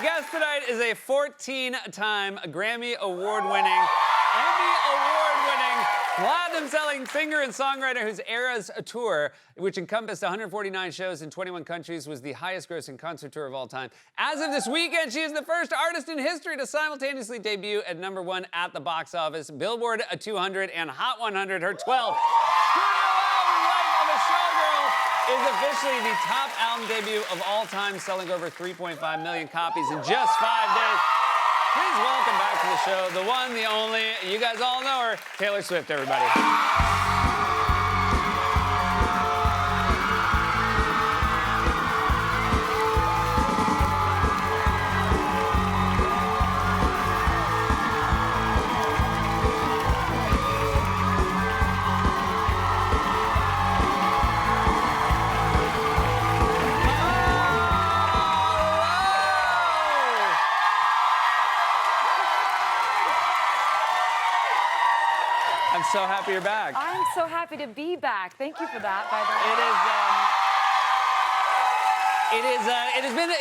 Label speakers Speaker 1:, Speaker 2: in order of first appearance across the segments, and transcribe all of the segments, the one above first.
Speaker 1: guest tonight is a 14-time Grammy Award-winning, Emmy Award-winning, platinum-selling singer and songwriter whose Eras tour, which encompassed 149 shows in 21 countries, was the highest-grossing concert tour of all time. As of this weekend, she is the first artist in history to simultaneously debut at #1 at the box office, Billboard 200, and Hot 100. Her 12th studio album, Life of a Showgirl, is officially the top album debut of all time, selling over 3.5 million copies in just 5 days. Please welcome back to the show, the one, the only, you guys all know her, Taylor Swift, everybody. I'm so happy you're back.
Speaker 2: I'm so happy to be back. Thank you for that, by the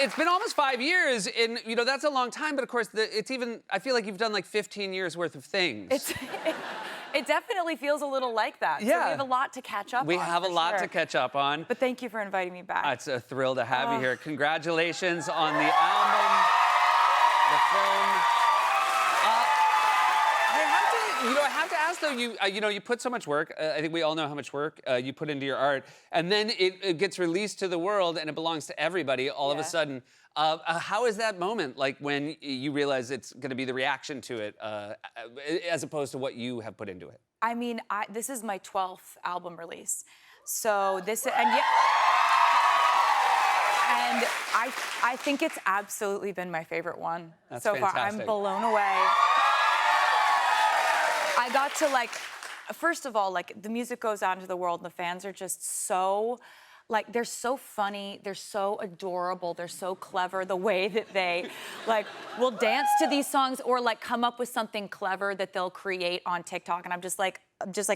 Speaker 1: It's been almost 5 years, and you know that's a long time. But of course, I feel like you've done like 15 years worth of things.
Speaker 2: It definitely feels a little like that.
Speaker 1: Yeah.
Speaker 2: So we have a lot to catch up on.
Speaker 1: We have a lot to catch up on.
Speaker 2: But thank you for inviting me back.
Speaker 1: It's a thrill to have you here. Congratulations on the album, the film. I have to ask though. You put so much work. I think we all know how much work you put into your art, and then it gets released to the world, and it belongs to everybody. All of a sudden, how is that moment like when you realize it's going to be the reaction to it, as opposed to what you have put into it?
Speaker 2: I mean, this is my 12th album release, so I think it's absolutely been my favorite one so far. I'm blown away. I got to first of all, the music goes out into the world and the fans are just so, they're so funny, they're so adorable, they're so clever, the way that they, will dance to these songs or, come up with something clever that they'll create on TikTok, and I'm just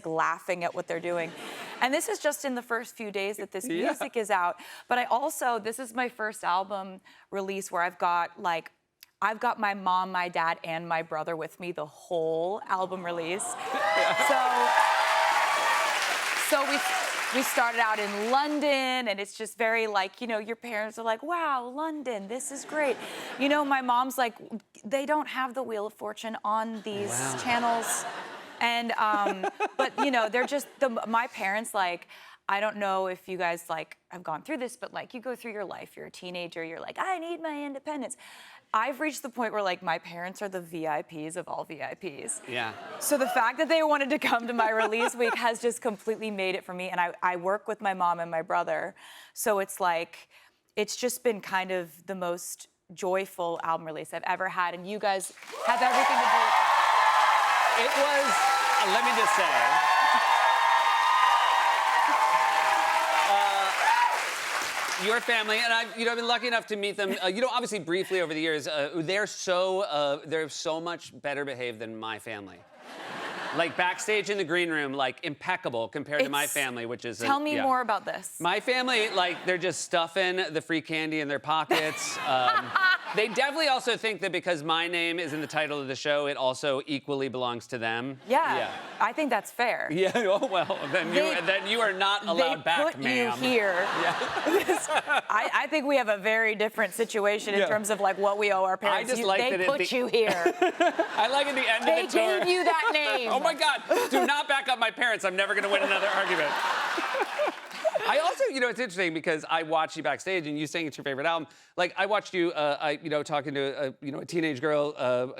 Speaker 2: laughing at what they're doing. And this is just in the first few days that this music is out. But this is my first album release where I've got my mom, my dad, and my brother with me the whole album release. So we started out in London, and it's just very your parents are like, wow, London, this is great. My mom's like, they don't have the Wheel of Fortune on these channels. And, but they're just, my parents, I don't know if you guys have gone through this, but you go through your life, you're a teenager, you're like, I need my independence. I've reached the point where my parents are the VIPs of all VIPs.
Speaker 1: Yeah.
Speaker 2: So the fact that they wanted to come to my release week has just completely made it for me. And I work with my mom and my brother. So it's just been kind of the most joyful album release I've ever had. And you guys have everything to do with that.
Speaker 1: It was, let me just say, your family, and I've been lucky enough to meet them, obviously briefly over the years. They're so much better behaved than my family. Backstage in the green room, impeccable compared to my family, which is...
Speaker 2: Tell me more about this.
Speaker 1: My family, they're just stuffing the free candy in their pockets. They definitely also think that because my name is in the title of the show, it also equally belongs to them.
Speaker 2: Yeah. I think that's fair.
Speaker 1: Yeah, oh, well, then you are not allowed back, ma'am.
Speaker 2: They put you here.
Speaker 1: Yeah.
Speaker 2: I think we have a very different situation in terms of what we owe our parents.
Speaker 1: I just like that
Speaker 2: they put you here.
Speaker 1: I like at the end of the tour.
Speaker 2: They gave you that name.
Speaker 1: Oh my God, do not back up my parents. I'm never gonna win another argument. I also, it's interesting because I watched you backstage and you saying it's your favorite album. I watched you, talking to a teenage girl,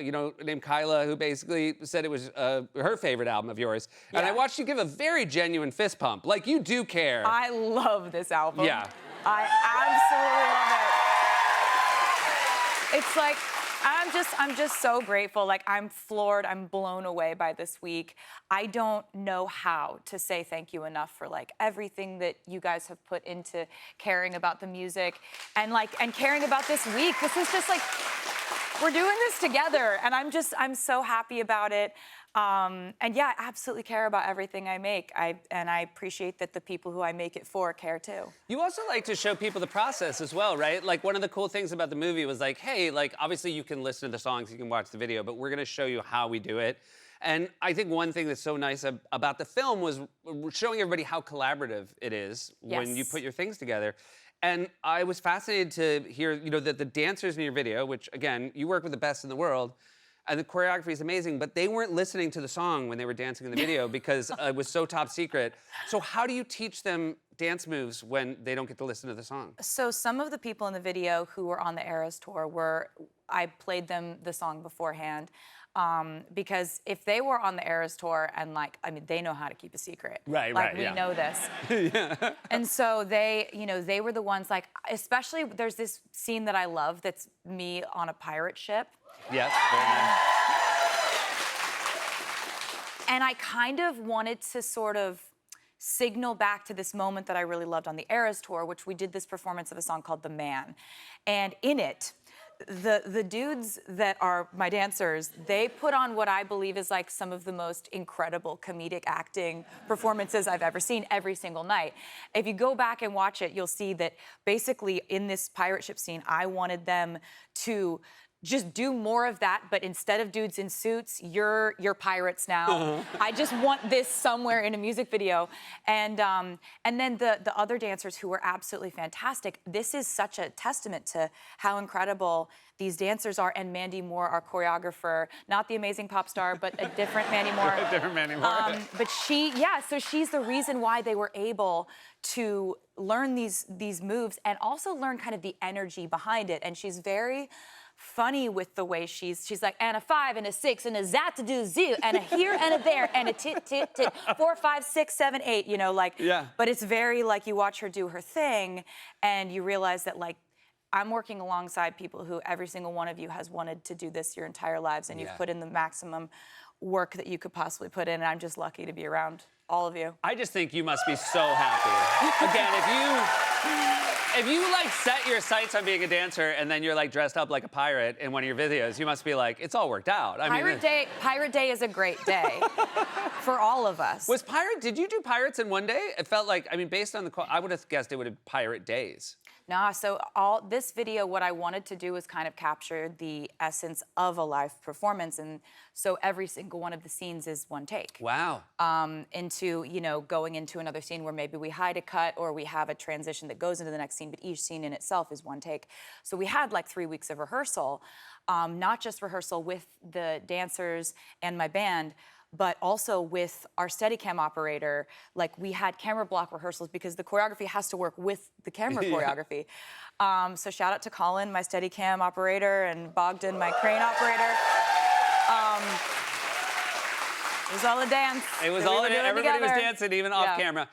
Speaker 1: named Kyla, who basically said it was her favorite album of yours. Yeah. And I watched you give a very genuine fist pump. You do care.
Speaker 2: I love this album.
Speaker 1: Yeah.
Speaker 2: I absolutely love it. It's I'm just so grateful. I'm floored. I'm blown away by this week. I don't know how to say thank you enough for everything that you guys have put into caring about the music and caring about this week. This is just we're doing this together, and I'm so happy about it. And yeah, I absolutely care about everything I make. And I appreciate that the people who I make it for care too.
Speaker 1: You also like to show people the process as well, right? Like, one of the cool things about the movie was like, hey, like, obviously you can listen to the songs, you can watch the video, but we're gonna show you how we do it. And I think one thing that's so nice about the film was showing everybody how collaborative it is when you
Speaker 2: Yes.
Speaker 1: put your things together. And I was fascinated to hear, that the dancers in your video, which again, you work with the best in the world, and the choreography is amazing, but they weren't listening to the song when they were dancing in the video because it was so top secret. So how do you teach them dance moves when they don't get to listen to the song?
Speaker 2: So some of the people in the video who were on the Eras tour I played them the song beforehand. Because if they were on the Eras tour and they know how to keep a secret.
Speaker 1: Right,
Speaker 2: We
Speaker 1: yeah.
Speaker 2: know this.
Speaker 1: Yeah.
Speaker 2: And so they were the ones especially there's this scene that I love that's me on a pirate ship.
Speaker 1: Yes, very nice.
Speaker 2: And I kind of wanted to sort of signal back to this moment that I really loved on the Eras tour, which we did this performance of a song called The Man. And in it, the dudes that are my dancers, they put on what I believe is some of the most incredible comedic acting performances I've ever seen every single night. If you go back and watch it, you'll see that basically in this pirate ship scene, I wanted them to just do more of that, but instead of dudes in suits, you're pirates now. I just want this somewhere in a music video. And then the other dancers who were absolutely fantastic. This is such a testament to how incredible these dancers are. And Mandy Moore, our choreographer, not the amazing pop star, but a different Mandy Moore.
Speaker 1: A different Mandy Moore.
Speaker 2: But so she's the reason why they were able to learn these moves and also learn kind of the energy behind it. And she's very funny with the way she's like, and a 5 and a 6 and a zat to do zoo and a here and a there and a tit tit tit 4 5 6 7 8
Speaker 1: Yeah.
Speaker 2: But it's very you watch her do her thing and you realize that I'm working alongside people who every single one of you has wanted to do this your entire lives and you've put in the maximum work that you could possibly put in, and I'm just lucky to be around all of you.
Speaker 1: I just think you must be so happy. Again, if you set your sights on being a dancer and then you're dressed up like a pirate in one of your videos, you must be it's all worked out.
Speaker 2: Pirate Day is a great day for all of us.
Speaker 1: Did you do Pirates in one day? It felt based on I would have guessed it would have Pirate Days.
Speaker 2: Nah, so this video, what I wanted to do was kind of capture the essence of a live performance, and so every single one of the scenes is one take.
Speaker 1: Wow.
Speaker 2: Into, going into another scene where maybe we hide a cut or we have a transition that goes into the next scene, but each scene in itself is one take. So we had 3 weeks of rehearsal, not just rehearsal with the dancers and my band, but also with our Steadicam operator. We had camera block rehearsals because the choreography has to work with the camera choreography. So shout out to Colin, my Steadicam operator, and Bogdan, my crane operator. It was all a dance.
Speaker 1: It was
Speaker 2: that we
Speaker 1: all
Speaker 2: were doing
Speaker 1: everybody was
Speaker 2: together.
Speaker 1: dancing, even off
Speaker 2: Yeah.
Speaker 1: camera.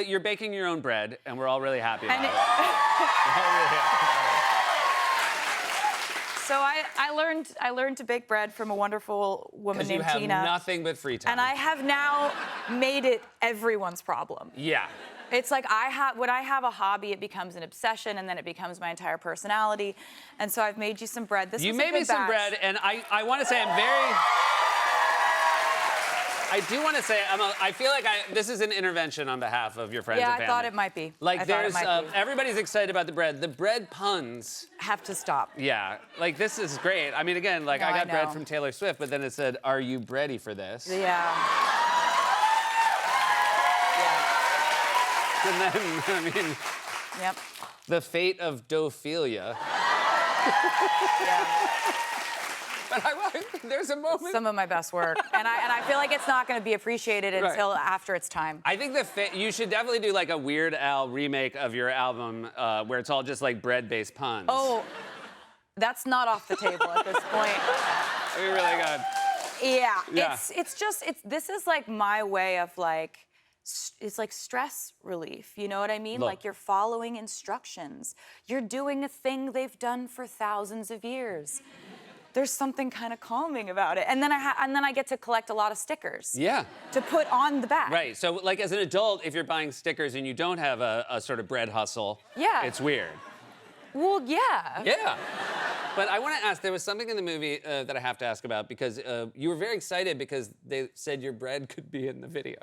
Speaker 1: You're baking your own bread, and we're all really happy about
Speaker 2: And
Speaker 1: it. We're all really happy.
Speaker 2: So I learned to bake bread from a wonderful woman
Speaker 1: 'Cause you
Speaker 2: named
Speaker 1: have
Speaker 2: Tina.
Speaker 1: nothing but free time.
Speaker 2: And I have now made it everyone's problem.
Speaker 1: Yeah.
Speaker 2: It's when I have a hobby, it becomes an obsession, and then it becomes my entire personality. And so I've made you some bread.
Speaker 1: You made me some bread, and I want to say I do want to say I feel this is an intervention on behalf of your friends and family.
Speaker 2: Yeah, I thought it might be.
Speaker 1: Everybody's excited about the bread. The bread puns.
Speaker 2: Have to stop.
Speaker 1: Yeah, this is great. I mean, again, I got bread
Speaker 2: know.
Speaker 1: from Taylor Swift, but then it said, "Are you ready for this?"
Speaker 2: Yeah.
Speaker 1: And then,
Speaker 2: Yep.
Speaker 1: the fate of Dophilia.
Speaker 2: Yeah.
Speaker 1: But there's a moment.
Speaker 2: Some of my best work. And I feel like it's not going to be appreciated until after its time.
Speaker 1: I think you should definitely do a Weird Al remake of your album where it's all just bread-based puns.
Speaker 2: Oh, that's not off the table at this point.
Speaker 1: That'd be really good.
Speaker 2: Yeah. This is my way of it's stress relief. You know what I mean?
Speaker 1: Look.
Speaker 2: You're following instructions. You're doing a thing they've done for thousands of years. There's something kind of calming about it. And then I get to collect a lot of stickers.
Speaker 1: Yeah.
Speaker 2: To put on the back.
Speaker 1: Right. So, as an adult, if you're buying stickers and you don't have a sort of bread hustle,
Speaker 2: Yeah.
Speaker 1: it's weird.
Speaker 2: Well, yeah.
Speaker 1: Yeah. But I want to ask, there was something in the movie that I have to ask about because you were very excited because they said your bread could be in the video.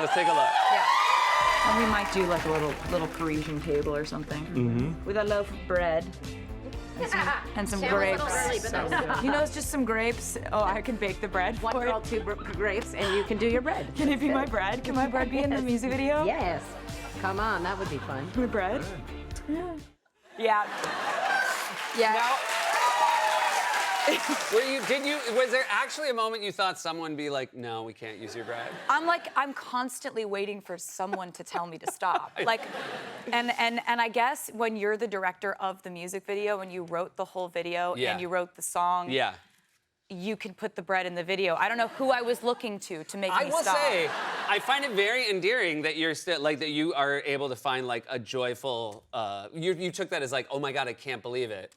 Speaker 1: Let's take a look.
Speaker 2: Yeah.
Speaker 3: And we might do like a little Parisian table or something with a loaf of bread and some
Speaker 4: Sam was a
Speaker 3: grapes.
Speaker 4: little early, but that was
Speaker 2: You know, it's just some grapes. Oh, I can bake the bread.
Speaker 4: one
Speaker 2: for
Speaker 4: girl,
Speaker 2: it.
Speaker 4: two grapes, and you can do your bread.
Speaker 2: Can it be my bread? Can my bread be in the music video?
Speaker 4: Yes. Come on, that would be fun.
Speaker 2: My bread? Yeah. Yeah.
Speaker 1: Now, was there actually a moment you thought someone would be like, no, we can't use your bread?
Speaker 2: I'm constantly waiting for someone to tell me to stop. Like, and I guess when you're the director of the music video and you wrote the whole video
Speaker 1: Yeah.
Speaker 2: and you wrote the song,
Speaker 1: Yeah.
Speaker 2: you can put the bread in the video. I don't know who I was looking to make
Speaker 1: I
Speaker 2: me
Speaker 1: will
Speaker 2: stop.
Speaker 1: say, I find it very endearing that you're still like that you are able to find like a joyful. You took that as like, oh my God, I can't believe it.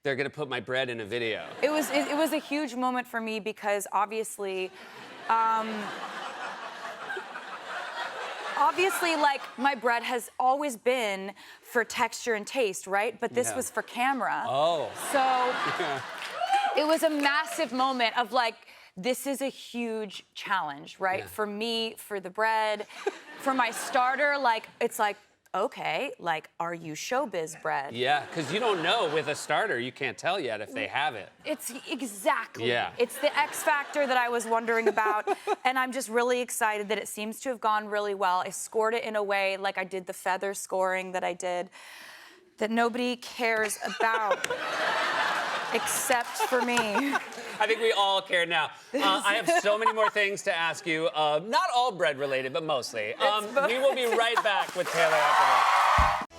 Speaker 1: They're gonna put my bread in a video.
Speaker 2: It was a huge moment for me because obviously, like my bread has always been for texture and taste, right? But this
Speaker 1: Yeah.
Speaker 2: was for camera.
Speaker 1: Oh.
Speaker 2: So it was a massive moment of like, this is a huge challenge, right?
Speaker 1: Yeah.
Speaker 2: For me, for the bread, for my starter, like, it's like, okay, like, are you showbiz bread?
Speaker 1: Yeah, because you don't know with a starter, you can't tell yet if they have it.
Speaker 2: It's exactly.
Speaker 1: Yeah.
Speaker 2: It's the X factor that I was wondering about, and I'm just really excited that it seems to have gone really well. I scored it in a way, like I did the feather scoring that I did, that nobody cares about, except for me.
Speaker 1: I think we all care now. I have so many more things to ask you. Not all bread related, but mostly. We will be right back with Taylor after this.